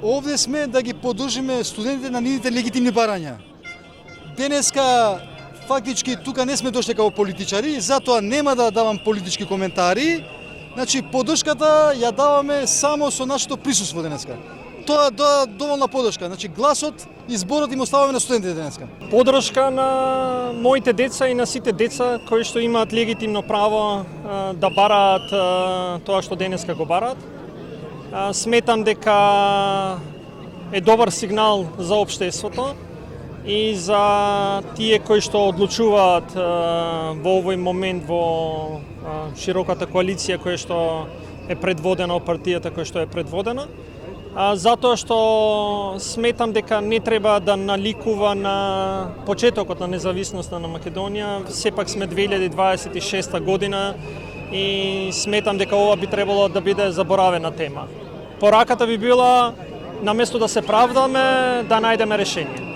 Овде сме да ги поддржиме студентите на нивните легитимни барања. Денеска фактички тука не сме дошли како политичари, затоа нема да давам политички коментари. Значи поддршката ја даваме само со нашето присуство денеска. Тоа е доволна поддршка. Значи гласот и зборот им оставаме на студентите денеска. Поддршка на моите деца и на сите деца кои што имаат легитимно право да бараат тоа што денеска го бараат. Сметам дека е добар сигнал за општеството и за тие кои што одлучуваат во овој момент во широката коалиција која што е предводена од партијата која што е предводена. Затоа што сметам дека не треба да наликува на почетокот на независноста на Македонија. Сепак сме 2026 година и сметам дека ова би требало да биде заборавена тема. Пораката би била, наместо да се правдаме, да најдеме решение.